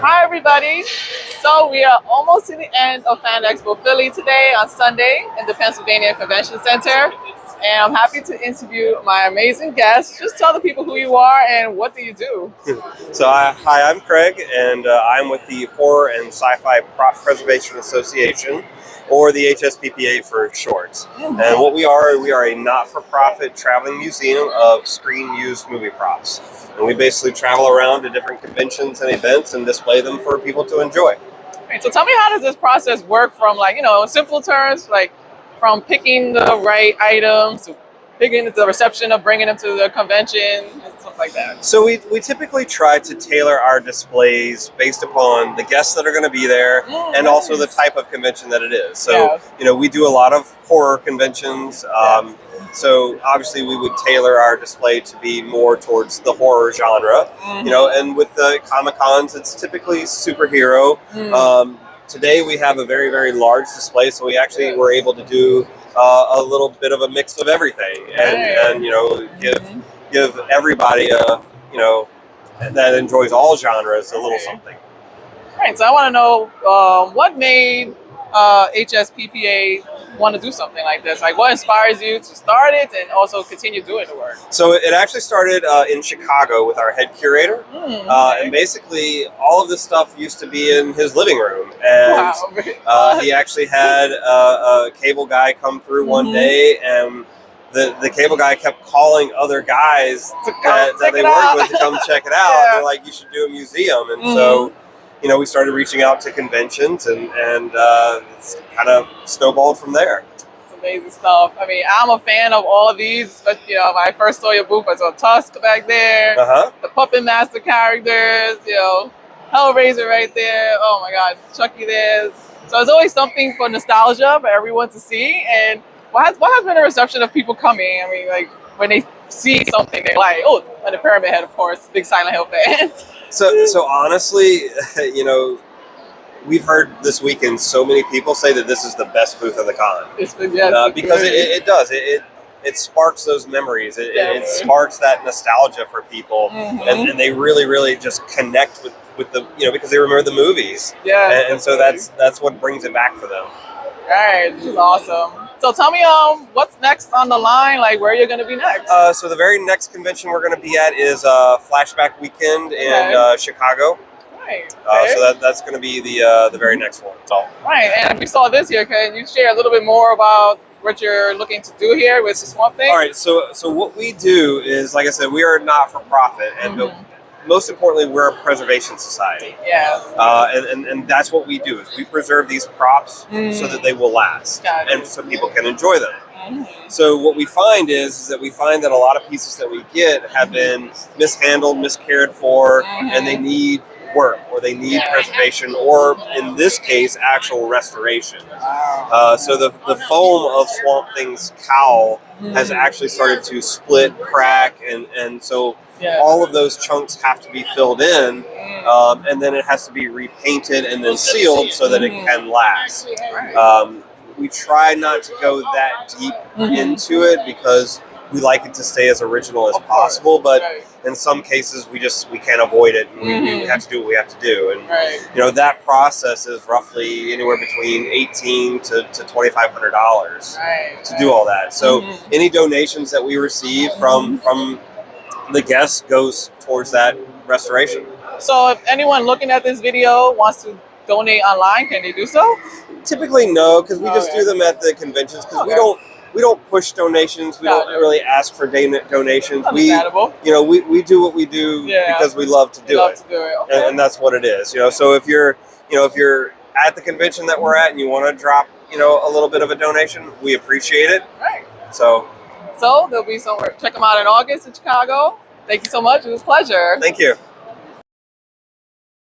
Hi everybody! So we are almost to the end of Fan Expo Philly today on Sunday in the Pennsylvania Convention Center. And I'm happy to interview my amazing guests. Just tell the people who you are and what do you do? Hi, I'm Craig, and I'm with the Horror and Sci-Fi Prop Preservation Association, or the HSPPA for short. And what we are a not-for-profit traveling museum of screen-used movie props. And we basically travel around to different conventions and events and display them for people to enjoy. Right, so tell me, how does this process work from, simple terms, from picking the right items to picking the reception of bringing them to the convention and stuff like that? So we typically try to tailor our displays based upon the guests that are going to be there and also the type of convention that it is. So, we do a lot of horror conventions. So obviously we would tailor our display to be more towards the horror genre, and with the Comic-Cons, it's typically superhero. Today we have a very, very large display, so we actually were able to do a little bit of a mix of everything and give everybody that enjoys all genres a little something. All right, so I want to know what made HSPPA want to do something like this? Like, what inspires you to start it and also continue doing the work? So it actually started in Chicago with our head curator, and basically all of this stuff used to be in his living room, and he actually had a cable guy come through one day, and the cable guy kept calling other guys that they worked with to come check it out. And they're like, you should do a museum. And so we started reaching out to conventions, and it's kind of snowballed from there. It's amazing stuff. I mean, I'm a fan of all of these, but when I first saw your booth, I saw Tusk back there, the Puppet Master characters, Hellraiser right there. Oh my God, Chucky there. So it's always something for nostalgia for everyone to see. And what has been the reception of people coming? I mean, like when they see something, they're like, oh, and the Pyramid Head, of course, big Silent Hill fan. So honestly, we've heard this weekend so many people say that this is the best booth of the con. Because it does. It sparks those memories. It sparks that nostalgia for people, and they really, really just connect with the because they remember the movies. And so that's what brings it back for them. All right, this is awesome. So tell me, what's next on the line? Like, where you're going to be next? So the very next convention we're going to be at is Flashback Weekend in Chicago. Right. So that's going to be the very next one. So. Right, and we saw this here. Can you share a little bit more about what you're looking to do here with the Swamp Thing? All right. So what we do is, like I said, we are not for profit, and most importantly, we're a preservation society. And that's what we do, is we preserve these props so that they will last and so people can enjoy them. So what we find is that a lot of pieces that we get have been mishandled, miscared for, and they need work, or they need preservation, or in this case, actual restoration. So the foam of Swamp Thing's cowl has actually started to split, crack, and so all of those chunks have to be filled in, and then it has to be repainted and then sealed so that it can last. We try not to go that deep into it because we like it to stay as original as possible, but in some cases we can't avoid it, and we have to do what we have to do. And that process is roughly anywhere between $1,800 to $2,500 to do all that. So any donations that we receive from the guests goes towards that restoration. So if anyone looking at this video wants to donate online, can they do so? Typically no, because we just do them at the conventions, because we don't push donations. We don't really ask for donations. We do what we do because we love to do it. And that's what it is. So if you're at the convention that we're at and you want to drop a little bit of a donation, we appreciate it. Right. So there'll be somewhere. Check them out in August in Chicago. Thank you so much. It was a pleasure. Thank you.